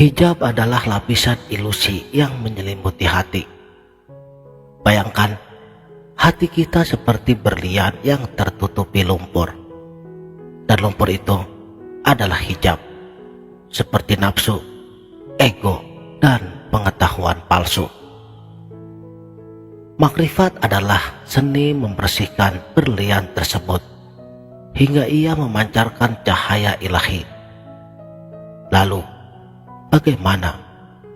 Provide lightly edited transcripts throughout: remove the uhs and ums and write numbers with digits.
Hijab adalah lapisan ilusi yang menyelimuti hati. Bayangkan, hati kita seperti berlian yang tertutupi lumpur. Dan lumpur itu adalah hijab, seperti nafsu, ego, dan pengetahuan palsu. Makrifat adalah seni membersihkan berlian tersebut hingga ia memancarkan cahaya ilahi. Lalu, bagaimana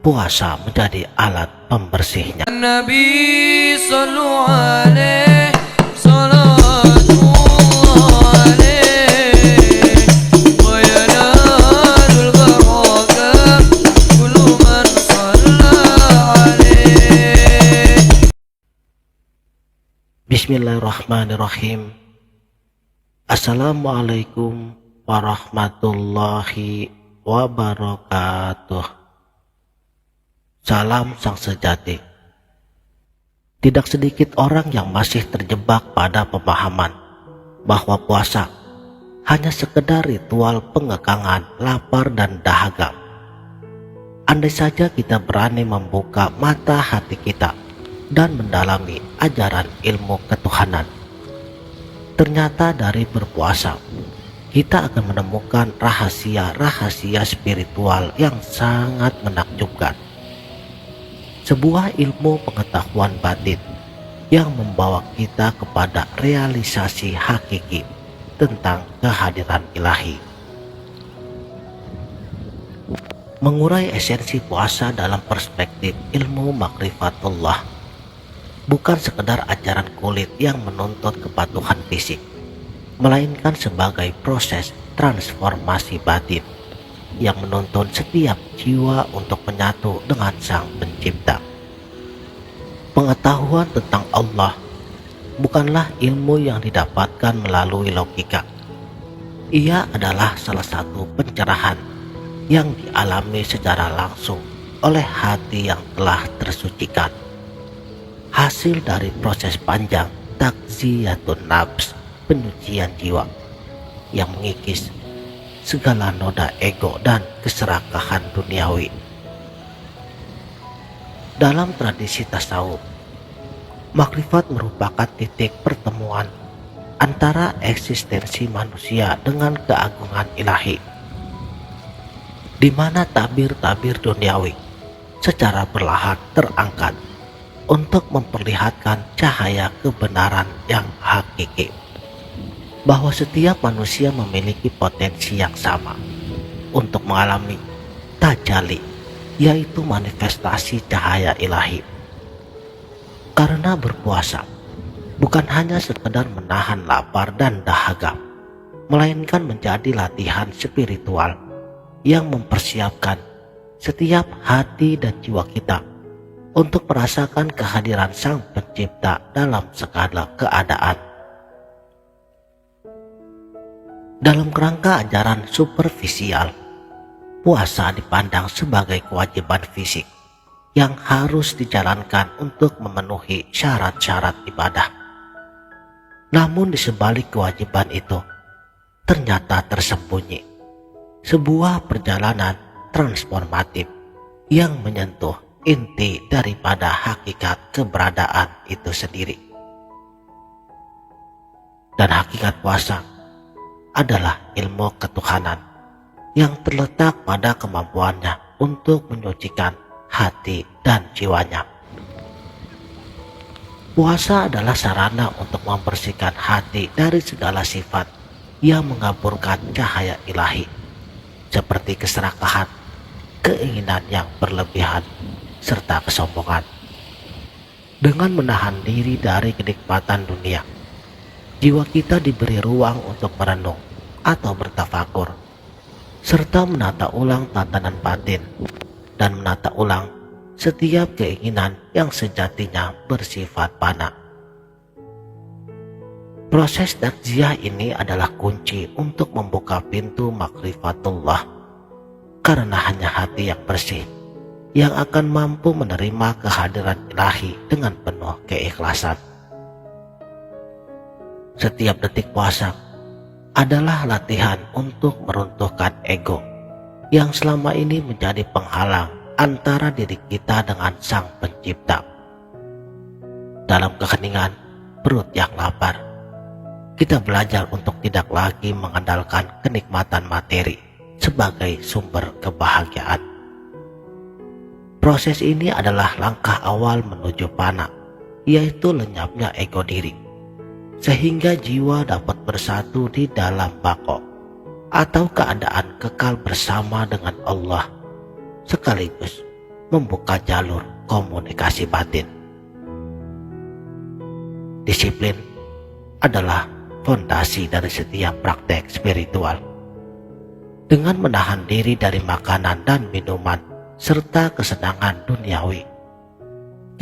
puasa menjadi alat pembersihnya? Nabi sallallahu alaihi salatullah alaihi wa yanalul barakah kullu man shalla alaihi. Bismillahirrahmanirrahim. Assalamualaikum warahmatullahi wabarakatuh. Salam sang sejati. Tidak sedikit orang yang masih terjebak pada pemahaman bahwa puasa hanya sekedar ritual pengekangan lapar dan dahaga. Andai saja kita berani membuka mata hati kita dan mendalami ajaran ilmu ketuhanan, ternyata dari berpuasa kita akan menemukan rahasia-rahasia spiritual yang sangat menakjubkan. Sebuah ilmu pengetahuan batin yang membawa kita kepada realisasi hakiki tentang kehadiran ilahi. Mengurai esensi puasa dalam perspektif ilmu makrifatullah bukan sekedar ajaran kulit yang menuntut kepatuhan fisik, melainkan sebagai proses transformasi batin yang menuntun setiap jiwa untuk menyatu dengan Sang Pencipta. Pengetahuan tentang Allah bukanlah ilmu yang didapatkan melalui logika. Ia adalah salah satu pencerahan yang dialami secara langsung oleh hati yang telah tersucikan, hasil dari proses panjang takziyatun nafs, penyucian jiwa yang mengikis segala noda ego dan keserakahan duniawi. Dalam tradisi tasawuf, makrifat merupakan titik pertemuan antara eksistensi manusia dengan keagungan ilahi, di mana tabir-tabir duniawi secara perlahan terangkat untuk memperlihatkan cahaya kebenaran yang hakiki, bahwa setiap manusia memiliki potensi yang sama untuk mengalami tajalli, yaitu manifestasi cahaya ilahi. Karena berpuasa bukan hanya sekedar menahan lapar dan dahaga, melainkan menjadi latihan spiritual yang mempersiapkan setiap hati dan jiwa kita untuk merasakan kehadiran Sang Pencipta dalam segala keadaan. Dalam kerangka ajaran superficial, puasa dipandang sebagai kewajiban fisik yang harus dijalankan untuk memenuhi syarat-syarat ibadah. Namun di sebalik kewajiban itu, ternyata tersembunyi sebuah perjalanan transformatif yang menyentuh inti daripada hakikat keberadaan itu sendiri. Dan hakikat puasa adalah ilmu ketuhanan yang terletak pada kemampuannya untuk menyucikan hati dan jiwanya. Puasa adalah sarana untuk membersihkan hati dari segala sifat yang mengaburkan cahaya ilahi, seperti keserakahan, keinginan yang berlebihan, serta kesombongan. Dengan menahan diri dari kenikmatan dunia, jiwa kita diberi ruang untuk merenung atau bertafakur, serta menata ulang tatanan batin dan menata ulang setiap keinginan yang sejatinya bersifat fana. Proses takziah ini adalah kunci untuk membuka pintu makrifatullah, karena hanya hati yang bersih yang akan mampu menerima kehadiran ilahi dengan penuh keikhlasan. Setiap detik puasa adalah latihan untuk meruntuhkan ego yang selama ini menjadi penghalang antara diri kita dengan Sang Pencipta. Dalam keheningan perut yang lapar, kita belajar untuk tidak lagi mengandalkan kenikmatan materi sebagai sumber kebahagiaan. Proses ini adalah langkah awal menuju fana, yaitu lenyapnya ego diri, sehingga jiwa dapat bersatu di dalam bako atau keadaan kekal bersama dengan Allah, sekaligus membuka jalur komunikasi batin. Disiplin adalah fondasi dari setiap praktek spiritual. Dengan menahan diri dari makanan dan minuman serta kesenangan duniawi,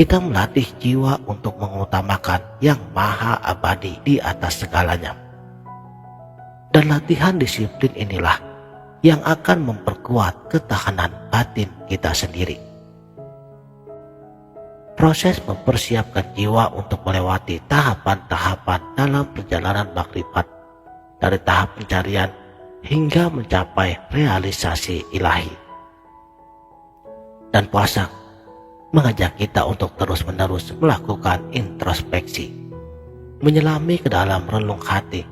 kita melatih jiwa untuk mengutamakan yang maha abadi di atas segalanya. Dan latihan disiplin inilah yang akan memperkuat ketahanan batin kita sendiri. Proses mempersiapkan jiwa untuk melewati tahapan-tahapan dalam perjalanan makrifat, dari tahap pencarian hingga mencapai realisasi ilahi. Dan puasa mengajak kita untuk terus-menerus melakukan introspeksi, menyelami ke dalam relung hati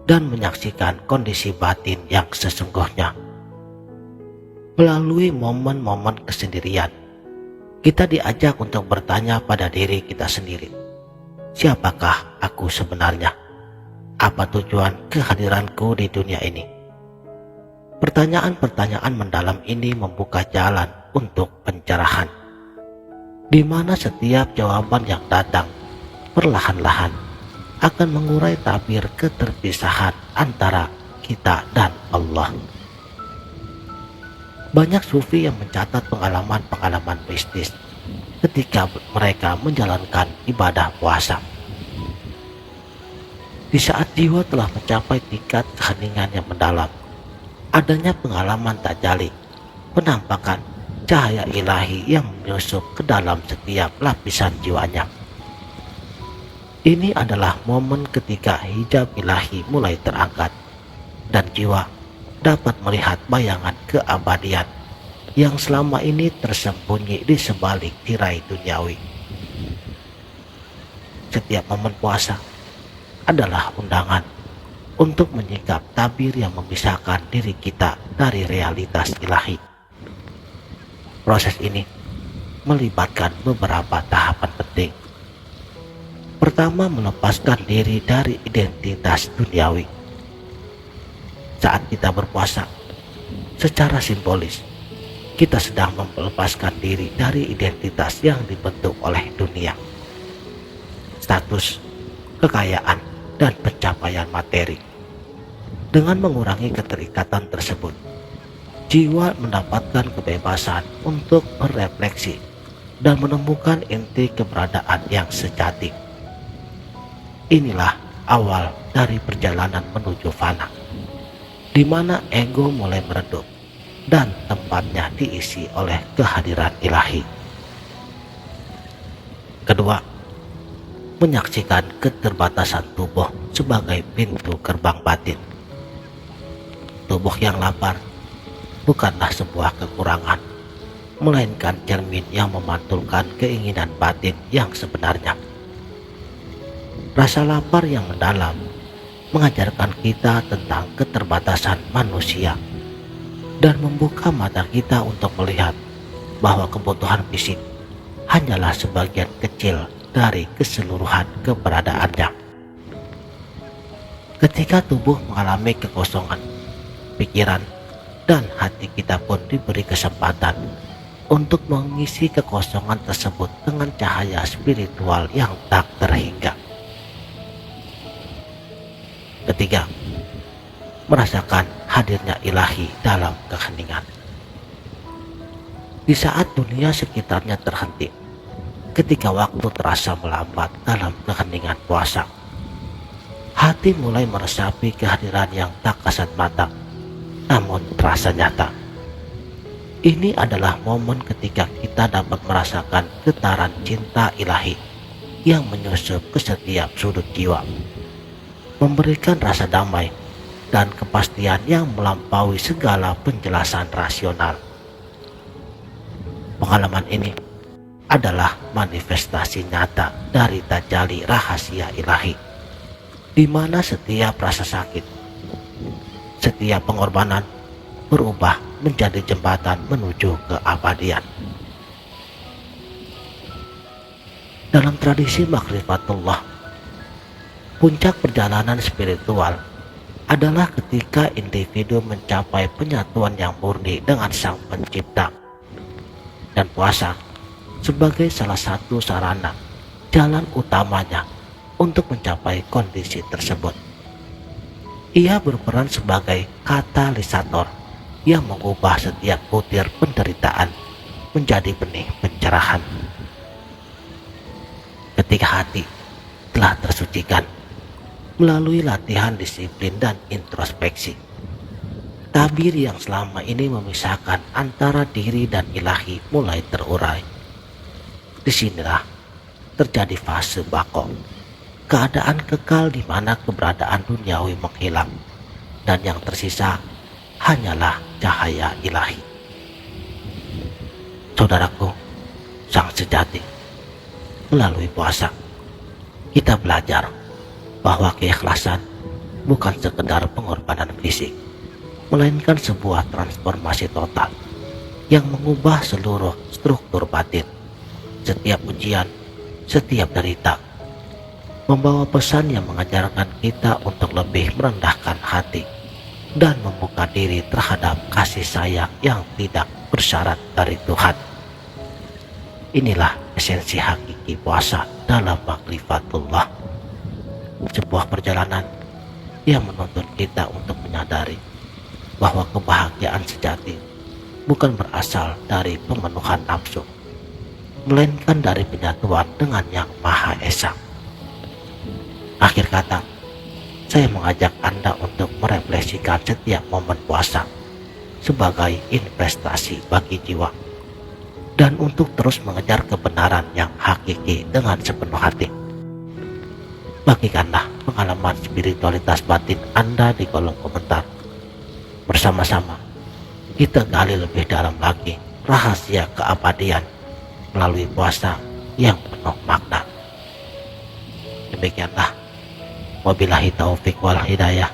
dan menyaksikan kondisi batin yang sesungguhnya. Melalui momen-momen kesendirian, kita diajak untuk bertanya pada diri kita sendiri, siapakah aku sebenarnya? Apa tujuan kehadiranku di dunia ini? Pertanyaan-pertanyaan mendalam ini membuka jalan untuk pencerahan, di mana setiap jawaban yang datang perlahan-lahan akan mengurai tabir keterpisahan antara kita dan Allah. Banyak sufi yang mencatat pengalaman-pengalaman mistis ketika mereka menjalankan ibadah puasa. Di saat jiwa telah mencapai tingkat keheningan yang mendalam, adanya pengalaman tajali, penampakan cahaya ilahi yang menyusup ke dalam setiap lapisan jiwanya. Ini adalah momen ketika hijab ilahi mulai terangkat dan jiwa dapat melihat bayangan keabadian yang selama ini tersembunyi di sebalik tirai duniawi. Setiap momen puasa adalah undangan untuk menyingkap tabir yang memisahkan diri kita dari realitas ilahi. Proses ini melibatkan beberapa tahapan penting. Pertama, melepaskan diri dari identitas duniawi. Saat kita berpuasa, secara simbolis, kita sedang melepaskan diri dari identitas yang dibentuk oleh dunia, status, kekayaan, dan pencapaian materi. Dengan mengurangi keterikatan tersebut, jiwa mendapatkan kebebasan untuk berefleksi dan menemukan inti keberadaan yang sejati. Inilah awal dari perjalanan menuju fana, di mana ego mulai meredup dan tempatnya diisi oleh kehadiran ilahi. Kedua, menyaksikan keterbatasan tubuh sebagai pintu gerbang batin. Tubuh yang lapar bukanlah sebuah kekurangan, melainkan cermin yang memantulkan keinginan batin yang sebenarnya. Rasa lapar yang mendalam mengajarkan kita tentang keterbatasan manusia dan membuka mata kita untuk melihat bahwa kebutuhan fisik hanyalah sebagian kecil dari keseluruhan keberadaannya. Ketika tubuh mengalami kekosongan, pikiran dan hati kita pun diberi kesempatan untuk mengisi kekosongan tersebut dengan cahaya spiritual yang tak terhingga. Ketiga, merasakan hadirnya ilahi dalam keheningan. Di saat dunia sekitarnya terhenti, ketika waktu terasa melambat dalam keheningan puasa, hati mulai meresapi kehadiran yang tak kasat mata, namun terasa nyata. Ini adalah momen ketika kita dapat merasakan getaran cinta ilahi yang menyusup ke setiap sudut jiwa, memberikan rasa damai dan kepastian yang melampaui segala penjelasan rasional. Pengalaman ini adalah manifestasi nyata dari tajalli rahasia ilahi, di mana setiap rasa sakit, setiap pengorbanan berubah menjadi jembatan menuju keabadian. Dalam tradisi makrifatullah, puncak perjalanan spiritual adalah ketika individu mencapai penyatuan yang murni dengan Sang Pencipta, dan puasa sebagai salah satu sarana jalan utamanya untuk mencapai kondisi tersebut. Ia berperan sebagai katalisator yang mengubah setiap butir penderitaan menjadi benih pencerahan. Ketika hati telah tersucikan melalui latihan disiplin dan introspeksi, tabir yang selama ini memisahkan antara diri dan ilahi mulai terurai. Disinilah terjadi fase bako, keadaan kekal di mana keberadaan duniawi menghilang dan yang tersisa hanyalah cahaya ilahi. Saudaraku, sang sejati, melalui puasa kita belajar bahwa keikhlasan bukan sekedar pengorbanan fisik, melainkan sebuah transformasi total yang mengubah seluruh struktur batin. Setiap ujian, setiap derita membawa pesan yang mengajarkan kita untuk lebih merendahkan hati dan membuka diri terhadap kasih sayang yang tidak bersyarat dari Tuhan. Inilah esensi hakiki puasa dalam makrifatullah, sebuah perjalanan yang menuntut kita untuk menyadari bahwa kebahagiaan sejati bukan berasal dari pemenuhan nafsu, melainkan dari penyatuan dengan Yang Maha Esa. Akhir kata, saya mengajak Anda untuk merefleksikan setiap momen puasa sebagai investasi bagi jiwa, dan untuk terus mengejar kebenaran yang hakiki dengan sepenuh hati. Bagikanlah pengalaman spiritualitas batin Anda di kolom komentar. Bersama-sama kita gali lebih dalam lagi rahasia keabadian melalui puasa yang penuh makna. Demikianlah, wabillahi taufik wal hidayah.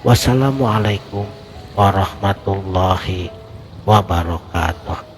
Wassalamualaikum warahmatullahi wabarakatuh.